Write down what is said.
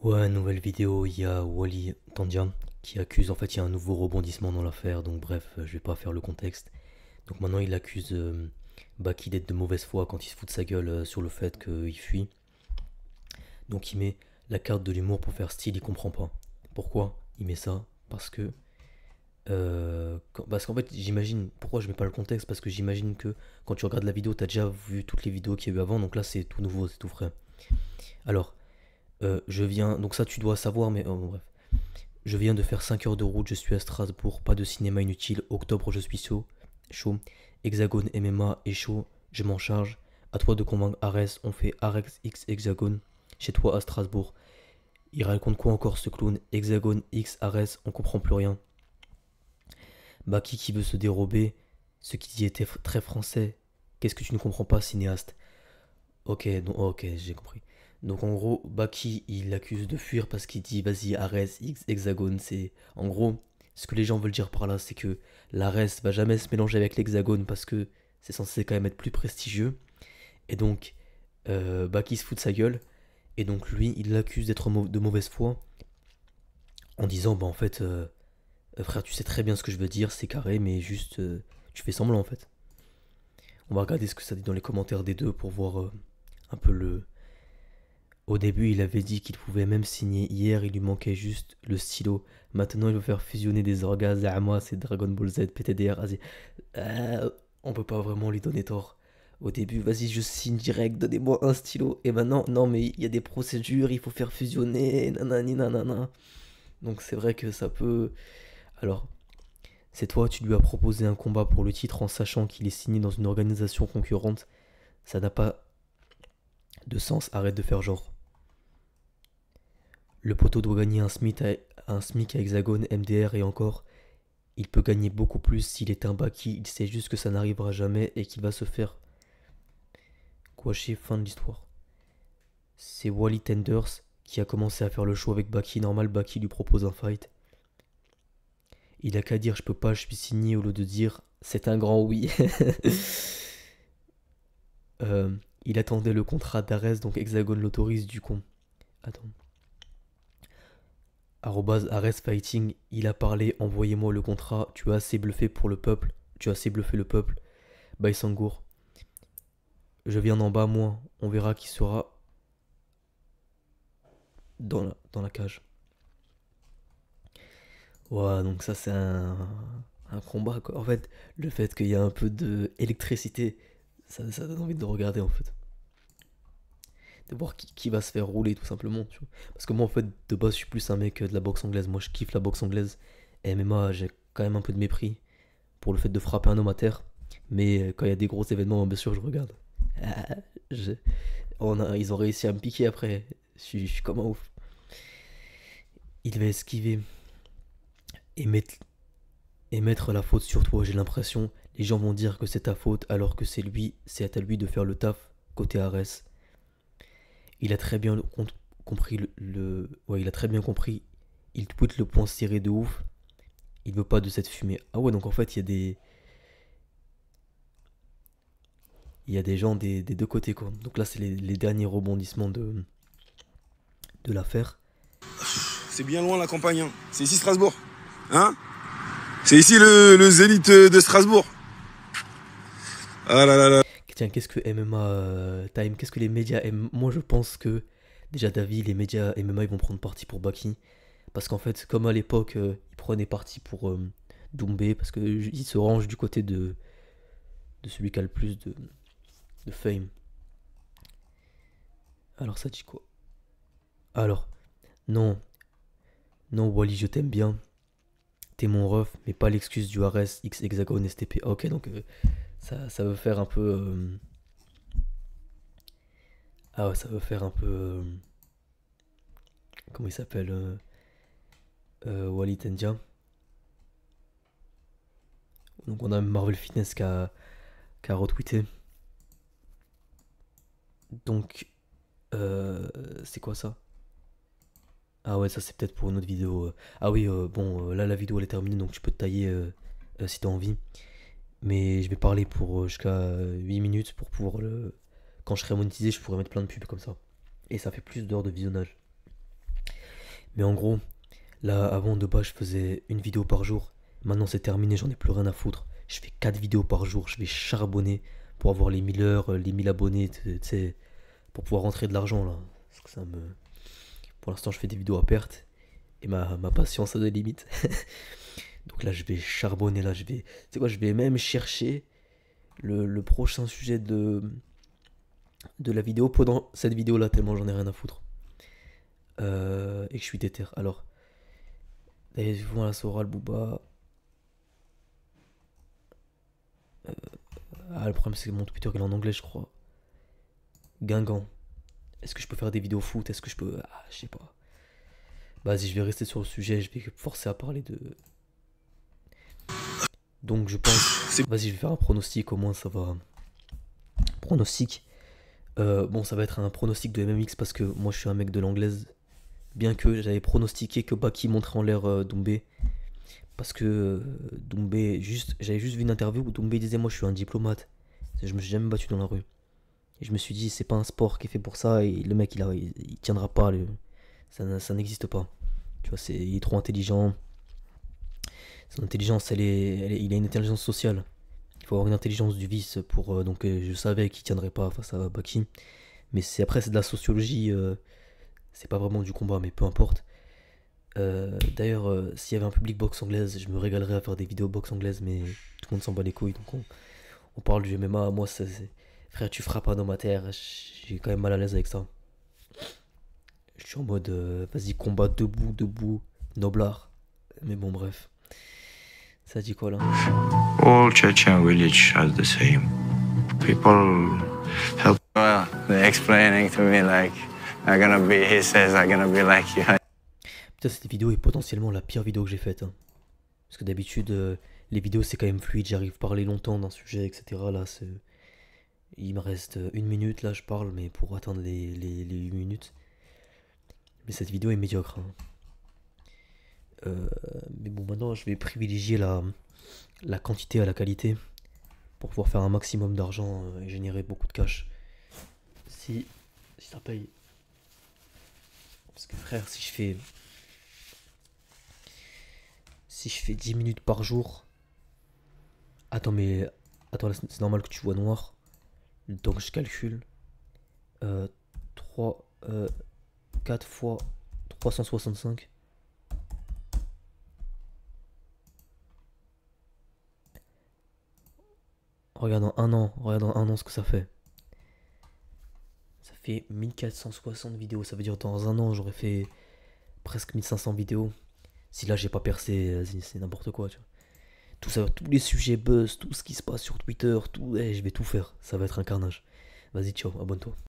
Ouais, nouvelle vidéo, il y a Wally Tandia qui accuse, en fait, il y a un nouveau rebondissement dans l'affaire, donc bref, je vais pas faire le contexte. Donc maintenant, il accuse Baki d'être de mauvaise foi quand il se fout de sa gueule sur le fait qu'il fuit. Donc il met la carte de l'humour pour faire style, il comprend pas. Pourquoi il met ça? Parce qu'en fait, j'imagine, pourquoi je mets pas le contexte? Parce que j'imagine que quand tu regardes la vidéo, t'as déjà vu toutes les vidéos qu'il y a eu avant, donc là c'est tout nouveau, c'est tout frais. Alors, je viens, donc ça tu dois savoir, mais bref. Je viens de faire 5 heures de route, je suis à Strasbourg, pas de cinéma inutile. Octobre, je suis chaud. Chaud. Hexagone MMA est chaud, je m'en charge. À toi de convaincre Arès, on fait Arès X Hexagone. Chez toi à Strasbourg. Il raconte quoi encore ce clown? Hexagone X Arès, on comprend plus rien. Baki qui veut se dérober, ce qui dit était très français. Qu'est-ce que tu ne comprends pas, cinéaste? Ok, donc, ok, j'ai compris. Donc en gros, Baki, il l'accuse de fuir parce qu'il dit vas-y, Arès, X, Hexagone. C'est en gros, ce que les gens veulent dire par là, c'est que l'Arès va jamais se mélanger avec l'Hexagone parce que c'est censé quand même être plus prestigieux. Et donc, Baki se fout de sa gueule. Et donc lui, il l'accuse d'être de mauvaise foi en disant bah en fait, frère, tu sais très bien ce que je veux dire, c'est carré, mais juste tu fais semblant en fait. On va regarder ce que ça dit dans les commentaires des deux pour voir un peu le, au début, il avait dit qu'il pouvait même signer hier, il lui manquait juste le stylo. Maintenant, il veut faire fusionner des orgasmes. À moi, c'est Dragon Ball Z, PTDR, vas-y. On peut pas vraiment lui donner tort. Au début, vas-y, je signe direct, donnez-moi un stylo. Et maintenant, non, mais il y a des procédures, il faut faire fusionner, nanani, nanana. Donc c'est vrai que ça peut. Alors, c'est toi, tu lui as proposé un combat pour le titre en sachant qu'il est signé dans une organisation concurrente. Ça n'a pas de sens, arrête de faire genre. Le poteau doit gagner un SMIC à Hexagone, MDR et encore. Il peut gagner beaucoup plus s'il est un Baki, il sait juste que ça n'arrivera jamais et qu'il va se faire gouacher, fin de l'histoire. C'est Wally Tenders qui a commencé à faire le show avec Baki. Normal, Baki lui propose un fight. Il a qu'à dire je peux pas, je suis signé au lieu de dire c'est un grand oui. Euh, il attendait le contrat d'Arès, donc Hexagone l'autorise du con. Attends. Arrest Fighting, il a parlé, envoyez-moi le contrat, tu as assez bluffé pour le peuple, tu as assez bluffé le peuple. Bye Sangour, je viens d'en bas, moi, on verra qui sera dans la cage. Ouais, donc ça c'est un combat quoi. En fait, le fait qu'il y a un peu d'électricité, ça donne envie de regarder en fait. De voir qui va se faire rouler tout simplement, tu vois. Parce que moi en fait, de base, je suis plus un mec de la boxe anglaise. Moi je kiffe la boxe anglaise. Et MMA, j'ai quand même un peu de mépris pour le fait de frapper un homme à terre. Mais quand il y a des gros événements, bien sûr, je regarde. Ah, je- ils ont réussi à me piquer après. Je suis comme un ouf. Il va esquiver et mettre, et mettre la faute sur toi, j'ai l'impression. Les gens vont dire que c'est ta faute alors que c'est à lui de faire le taf côté Arès. Il a très bien compris ouais, il a très bien compris. Il tweet le point serré de ouf. Il veut pas de cette fumée. Ah ouais, donc en fait, il y a des gens des deux côtés quoi. Donc là, c'est les derniers rebondissements de l'affaire. C'est bien loin la campagne, hein. C'est ici Strasbourg. Hein? C'est ici le zénith de Strasbourg. Ah là là là. Tiens, qu'est-ce que MMA Time? Qu'est-ce que les médias aiment? Moi, je pense que déjà, David, les médias MMA, ils vont prendre parti pour Baki. Parce qu'en fait, comme à l'époque, ils prenaient parti pour Doumbé, parce qu'ils se rangent du côté de celui qui a le plus de fame. Alors, ça dit quoi? Alors, non, non, Wally, je t'aime bien. T'es mon ref, mais pas l'excuse du RS X Hexagone STP. Ah, ok, donc ça veut faire un peu. Ah ouais, ça veut faire un peu. Comment il s'appelle Wally Tendia. Donc on a Marvel Fitness qui a retweeté. Donc, c'est quoi ça? Ah ouais, ça c'est peut-être pour une autre vidéo. Ah oui, bon, là la vidéo elle est terminée, donc tu peux te tailler si t'as envie. Mais je vais parler pour jusqu'à 8 minutes pour pouvoir le. Quand je serai monétisé, je pourrais mettre plein de pubs comme ça. Et ça fait plus d'heures de visionnage. Mais en gros, là, avant de bas, je faisais une vidéo par jour. Maintenant, c'est terminé, j'en ai plus rien à foutre. Je fais 4 vidéos par jour, je vais charbonner pour avoir les 1000 heures, les 1000 abonnés, tu sais, pour pouvoir rentrer de l'argent là. Parce que ça me... Pour l'instant, je fais des vidéos à perte et ma patience a des limites. Donc là, je vais charbonner, là, je vais... Tu sais quoi, je vais même chercher le prochain sujet de la vidéo pendant cette vidéo là, tellement j'en ai rien à foutre. Et que je suis déter. Alors, voilà, Sora, le Booba. Ah, le problème, c'est que mon Twitter, il est en anglais, je crois. Guingamp. Est-ce que je peux faire des vidéos foot? Est-ce que je peux... Ah, je sais pas. Vas-y, je vais rester sur le sujet. Je vais forcer à parler de... Donc, je pense... Vas-y, je vais faire un pronostic. Au moins, ça va... Pronostic. Bon, ça va être un pronostic de MMX parce que moi, je suis un mec de l'anglaise. Bien que j'avais pronostiqué que Baki montrait en l'air Doumbé. Parce que Doumbé... J'avais juste vu une interview où Doumbé disait, moi, je suis un diplomate. Je me suis jamais battu dans la rue. Et je me suis dit, c'est pas un sport qui est fait pour ça, et le mec, il tiendra pas, ça n'existe pas. Tu vois, il est trop intelligent. Son intelligence, il a une intelligence sociale. Il faut avoir une intelligence du vice pour... donc je savais qu'il tiendrait pas face à Baki. Mais après, c'est de la sociologie, c'est pas vraiment du combat, mais peu importe. D'ailleurs, s'il y avait un public boxe anglaise, je me régalerais à faire des vidéos boxe anglaise, mais tout le monde s'en bat les couilles, donc on parle du MMA, moi, frère, tu frappes un homme à terre, j'ai quand même mal à l'aise avec ça. Je suis en mode, vas-y, combat debout, debout, noblard. Mais bon, bref. Ça dit quoi là? All Chechen village has the same. People help. Well, they're explaining to me like, he says I'm gonna be like you. Putain, cette vidéo est potentiellement la pire vidéo que j'ai faite. Hein. Parce que d'habitude, les vidéos c'est quand même fluide, j'arrive à parler longtemps d'un sujet, etc. Là, il me reste 1 minute, là je parle, mais pour atteindre les 8 minutes. Mais cette vidéo est médiocre. Hein. Mais bon, maintenant je vais privilégier la quantité à la qualité pour pouvoir faire un maximum d'argent et générer beaucoup de cash. Si ça paye. Parce que frère, si je fais 10 minutes par jour. Attends, c'est normal que tu vois noir. Donc je calcule. 4 fois 365. Regarde en un an ce que ça fait. Ça fait 1460 vidéos. Ça veut dire dans un an j'aurais fait presque 1500 vidéos. Si là j'ai pas percé, c'est n'importe quoi, tu vois. Tout ça, tous les sujets buzz, tout ce qui se passe sur Twitter, tout, je vais tout faire. Ça va être un carnage. Vas-y, ciao, abonne-toi.